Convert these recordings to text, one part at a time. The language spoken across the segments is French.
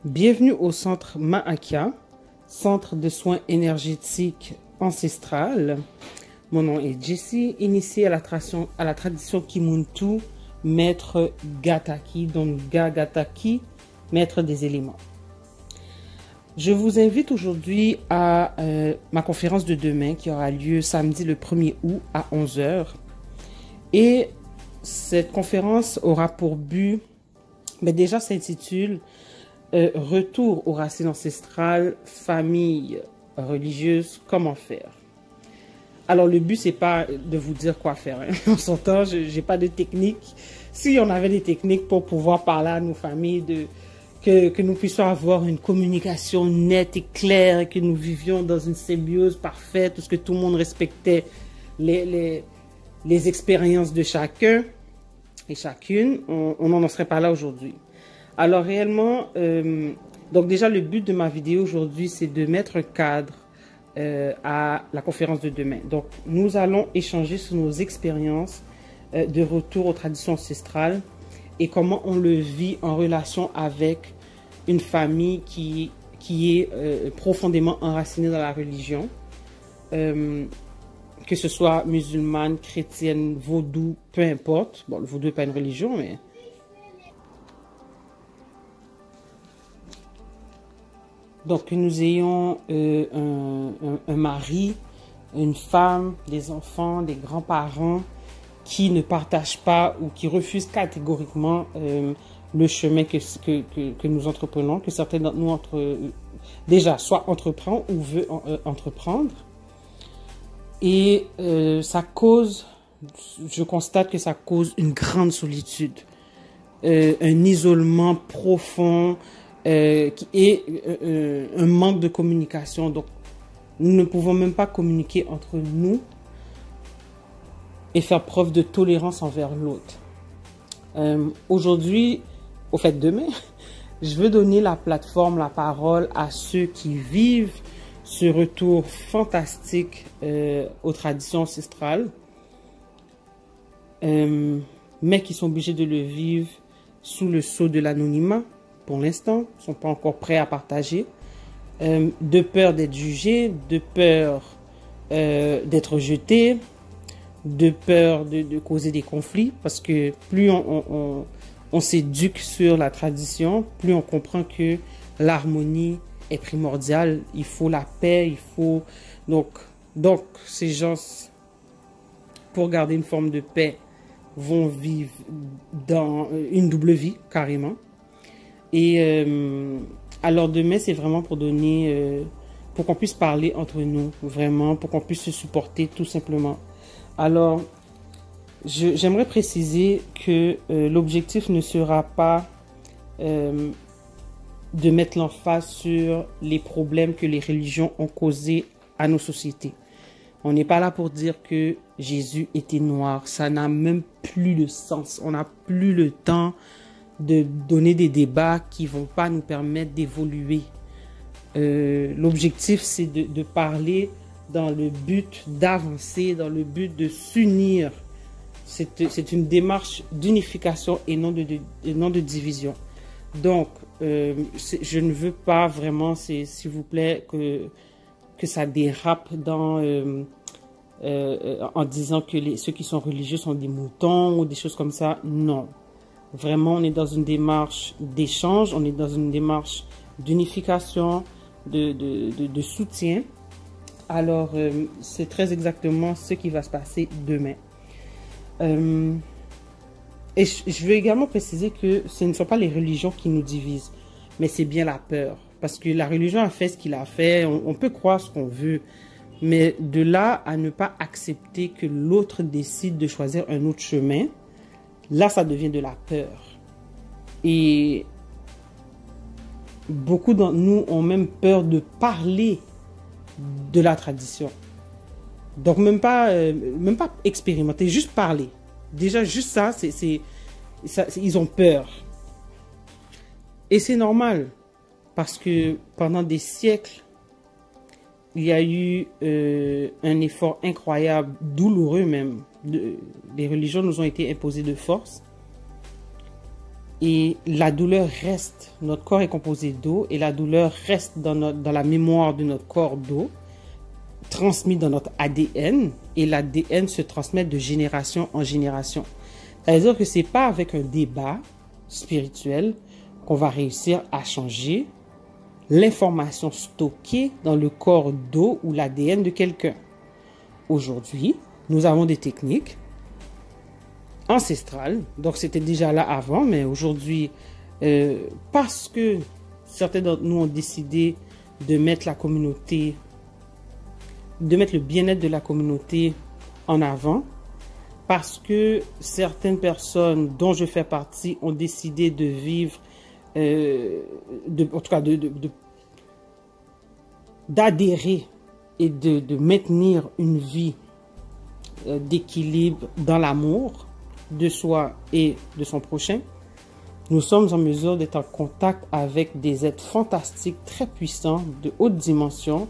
Bienvenue au centre Ma'akia, centre de soins énergétiques ancestrales. Mon nom est Jessie, initiée à la tradition Kimuntu, maître Gataki, donc Gataki, maître des éléments. Je vous invite aujourd'hui à ma conférence de demain qui aura lieu samedi le 1er août à 11 h. Et cette conférence aura pour but, mais déjà s'intitule Retour aux racines ancestrales, famille religieuse, comment faire? Alors le but c'est pas de vous dire quoi faire, hein. On s'entend, j'ai pas de technique. Si on avait des techniques pour pouvoir parler à nos familles, que nous puissions avoir une communication nette et claire, et que nous vivions dans une symbiose parfaite, parce que tout le monde respectait les expériences de chacun et chacune, on n'en serait pas là aujourd'hui. Alors réellement, donc déjà le but de ma vidéo aujourd'hui, c'est de mettre un cadre à la conférence de demain. Donc nous allons échanger sur nos expériences de retour aux traditions ancestrales et comment on le vit en relation avec une famille qui est profondément enracinée dans la religion, que ce soit musulmane, chrétienne, vaudou, peu importe. Bon, le vaudou n'est pas une religion, mais... Donc, que nous ayons un mari, une femme, des enfants, des grands-parents qui ne partagent pas ou qui refusent catégoriquement le chemin que nous entreprenons, que certains d'entre nous déjà soit entreprend ou veut entreprendre. Et ça cause, je constate que ça cause une grande solitude, un isolement profond, qui est un manque de communication. Donc, nous ne pouvons même pas communiquer entre nous et faire preuve de tolérance envers l'autre. Aujourd'hui, au fait demain, je veux donner la plateforme, la parole à ceux qui vivent ce retour fantastique aux traditions ancestrales, mais qui sont obligés de le vivre sous le sceau de l'anonymat. Pour l'instant, ne sont pas encore prêts à partager, de peur d'être jugés, de peur d'être jetés, de peur de causer des conflits, parce que plus on s'éduque sur la tradition, plus on comprend que l'harmonie est primordiale, il faut la paix, il faut... Donc ces gens, pour garder une forme de paix, vont vivre dans une double vie, carrément. Et alors demain, c'est vraiment pour donner, pour qu'on puisse parler entre nous, vraiment, pour qu'on puisse se supporter tout simplement. Alors, j'aimerais préciser que l'objectif ne sera pas de mettre l'emphase sur les problèmes que les religions ont causés à nos sociétés. On n'est pas là pour dire que Jésus était noir. Ça n'a même plus de sens. On n'a plus le temps de donner des débats qui vont pas nous permettre d'évoluer. L'objectif, c'est de parler dans le but d'avancer, dans le but de s'unir. C'est une démarche d'unification et non de division. Donc, je ne veux pas vraiment, s'il vous plaît, que ça dérape dans, en disant que ceux qui sont religieux sont des moutons ou des choses comme ça. Non. Vraiment, on est dans une démarche d'échange, on est dans une démarche d'unification, de soutien. Alors, c'est très exactement ce qui va se passer demain. Et je veux également préciser que ce ne sont pas les religions qui nous divisent, mais c'est bien la peur. Parce que la religion a fait ce qu'il a fait, on peut croire ce qu'on veut, mais de là à ne pas accepter que l'autre décide de choisir un autre chemin, là, ça devient de la peur. Et beaucoup d'entre nous ont même peur de parler de la tradition. Donc, même pas expérimenter, juste parler. Déjà, juste ça, ils ont peur. Et c'est normal, parce que pendant des siècles, il y a eu un effort incroyable, douloureux même. Les religions nous ont été imposées de force. et la douleur reste. Notre corps est composé d'eau et la douleur reste dans la mémoire de notre corps d'eau, transmis dans notre ADN, et l'ADN se transmet de génération en génération. C'est-à-dire que c'est pas avec un débat spirituel qu'on va réussir à changer l'information stockée dans le corps d'eau ou l'ADN de quelqu'un. Aujourd'hui, nous avons des techniques ancestrales, donc c'était déjà là avant, mais aujourd'hui, parce que certains d'entre nous ont décidé de mettre la communauté, de mettre le bien-être de la communauté en avant, parce que certaines personnes dont je fais partie ont décidé de vivre, en tout cas d'adhérer et de maintenir une vie d'équilibre dans l'amour de soi et de son prochain. Nous sommes en mesure d'être en contact avec des êtres fantastiques, très puissants, de haute dimension,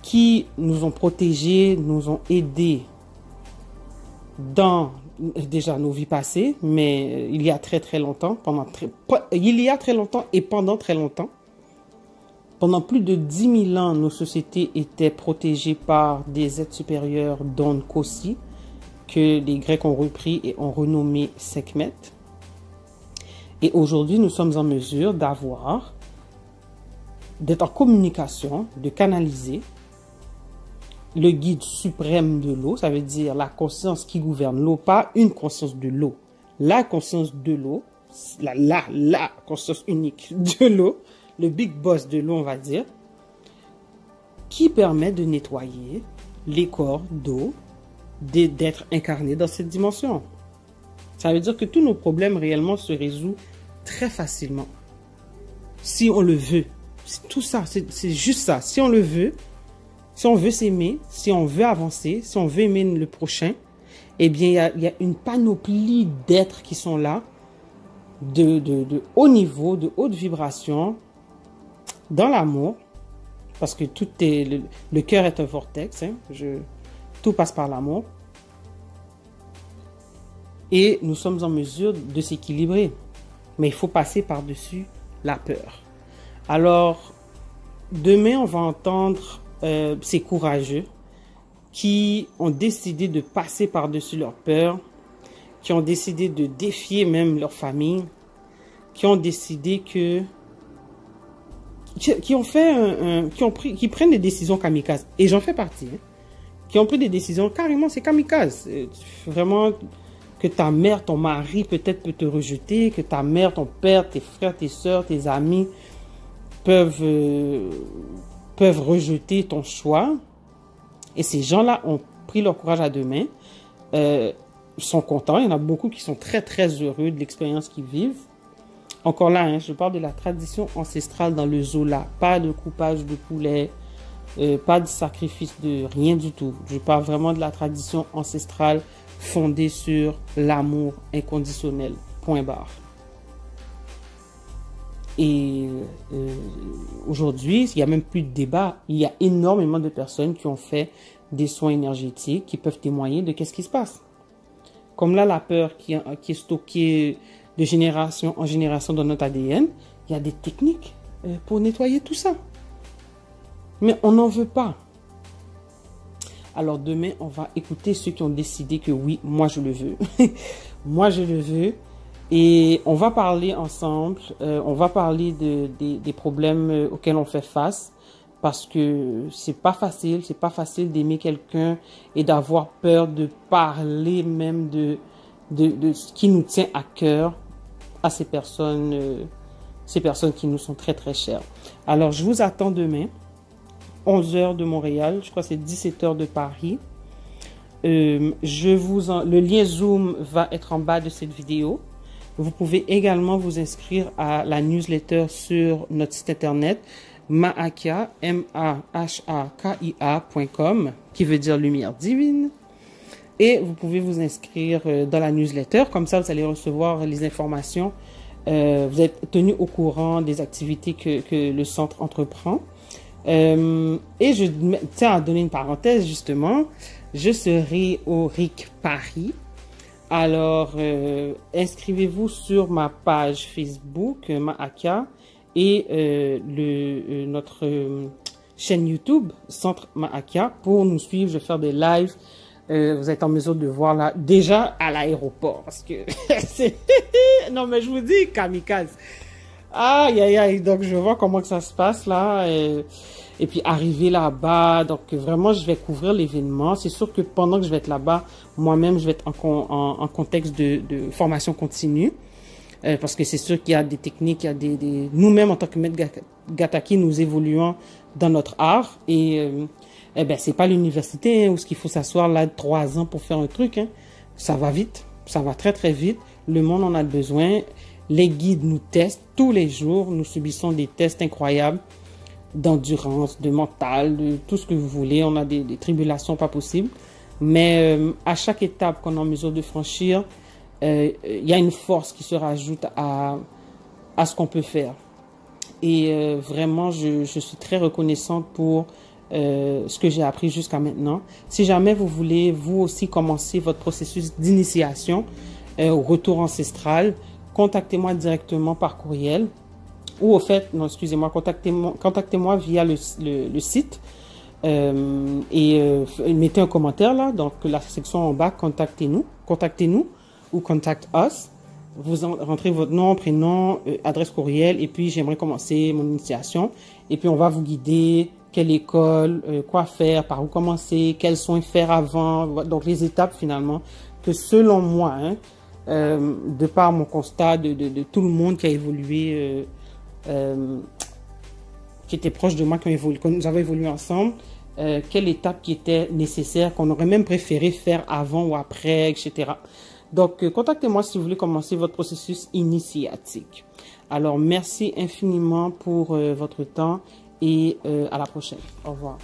qui nous ont protégés, nous ont aidés dans déjà nos vies passées, mais il y a très longtemps, il y a très longtemps et pendant très longtemps. Pendant plus de 10 000 ans, nos sociétés étaient protégées par des êtres supérieurs, dont Nkosi, que les Grecs ont repris et ont renommé Sekhmet. Et aujourd'hui, nous sommes en mesure d'être en communication, de canaliser le guide suprême de l'eau, ça veut dire la conscience qui gouverne l'eau, pas une conscience de l'eau. La conscience de l'eau, la conscience unique de l'eau, le big boss de l'eau, on va dire, qui permet de nettoyer les corps d'eau, d'être incarnés dans cette dimension. Ça veut dire que tous nos problèmes réellement se résolvent très facilement. Si on le veut. Tout ça, c'est juste ça. Si on le veut, si on veut s'aimer, si on veut avancer, si on veut aimer le prochain, eh bien, il y a une panoplie d'êtres qui sont là, de haut niveau, de haute vibration, dans l'amour, parce que tout est, le cœur est un vortex, hein, tout passe par l'amour. Et nous sommes en mesure de s'équilibrer. Mais il faut passer par-dessus la peur. Alors, demain, on va entendre ces courageux qui ont décidé de passer par-dessus leur peur, qui ont décidé de défier même leur famille, qui ont décidé qui prennent des décisions kamikazes. Et j'en fais partie. Hein, qui ont pris des décisions carrément, c'est kamikaze. Vraiment, que ta mère, ton mari peut-être peut te rejeter, que ta mère, ton père, tes frères, tes soeurs, tes amis peuvent rejeter ton choix. Et ces gens-là ont pris leur courage à deux mains, sont contents. Il y en a beaucoup qui sont très heureux de l'expérience qu'ils vivent. Encore là, hein, je parle de la tradition ancestrale dans le Zola. Pas de coupage de poulet, pas de sacrifice de rien du tout. Je parle vraiment de la tradition ancestrale fondée sur l'amour inconditionnel. Point barre. Et aujourd'hui, il n'y a même plus de débat. Il y a énormément de personnes qui ont fait des soins énergétiques, qui peuvent témoigner de qu'est-ce qui se passe. Comme là, la peur qui est stockée de génération en génération dans notre ADN, il y a des techniques pour nettoyer tout ça. Mais on n'en veut pas. Alors demain, on va écouter ceux qui ont décidé que oui, moi je le veux. Moi je le veux. Et on va parler ensemble, on va parler des problèmes auxquels on fait face. Parce que c'est pas facile d'aimer quelqu'un et d'avoir peur de parler même de ce qui nous tient à cœur à ces personnes qui nous sont très chères. Alors je vous attends demain, 11 h de Montréal, je crois que c'est 17 h de Paris. Le lien Zoom va être en bas de cette vidéo. Vous pouvez également vous inscrire à la newsletter sur notre site internet Mahakia, mahakia.com, qui veut dire lumière divine. Et vous pouvez vous inscrire dans la newsletter, comme ça vous allez recevoir les informations. Vous êtes tenu au courant des activités que le centre entreprend. Et je tiens à donner une parenthèse justement, je serai au RIC Paris Alors, inscrivez-vous sur ma page Facebook, Maakia, et notre chaîne YouTube, Centre Maakia, pour nous suivre. Je vais faire des lives. Vous êtes en mesure de voir là, déjà à l'aéroport, parce que non, mais je vous dis, kamikaze. Aïe, aïe, aïe. Donc, je vois comment que ça se passe là. Et puis, arriver là-bas. Donc, vraiment, je vais couvrir l'événement. C'est sûr que pendant que je vais être là-bas, moi-même, je vais être en contexte de formation continue. Parce que c'est sûr qu'il y a des techniques, il y a nous-mêmes, en tant que maître gataki, nous évoluons dans notre art. Et eh ben, c'est pas l'université où il faut s'asseoir là 3 ans pour faire un truc. Hein. Ça va vite. Ça va très, très vite. Le monde en a besoin. Les guides nous testent tous les jours. Nous subissons des tests incroyables d'endurance, de mental, de tout ce que vous voulez. On a des tribulations pas possibles. Mais à chaque étape qu'on est en mesure de franchir, il y a une force qui se rajoute à ce qu'on peut faire. Et vraiment, je suis très reconnaissante pour ce que j'ai appris jusqu'à maintenant. Si jamais vous voulez, vous aussi, commencer votre processus d'initiation au retour ancestral, contactez-moi directement par courriel. Ou au fait, non, excusez-moi, contactez-moi via le site mettez un commentaire là, donc la section en bas, contactez-nous ou contact us. Vous rentrez votre nom, prénom, adresse courriel et puis j'aimerais commencer mon initiation. Et puis on va vous guider, quelle école, quoi faire, par où commencer, quels soins faire avant. Donc les étapes finalement que selon moi, hein, de par mon constat de tout le monde qui a évolué, qui était proche de moi, quand nous avons évolué ensemble, quelle étape qui était nécessaire, qu'on aurait même préféré faire avant ou après, etc. Donc, contactez-moi si vous voulez commencer votre processus initiatique. Alors, merci infiniment pour votre temps et à la prochaine. Au revoir.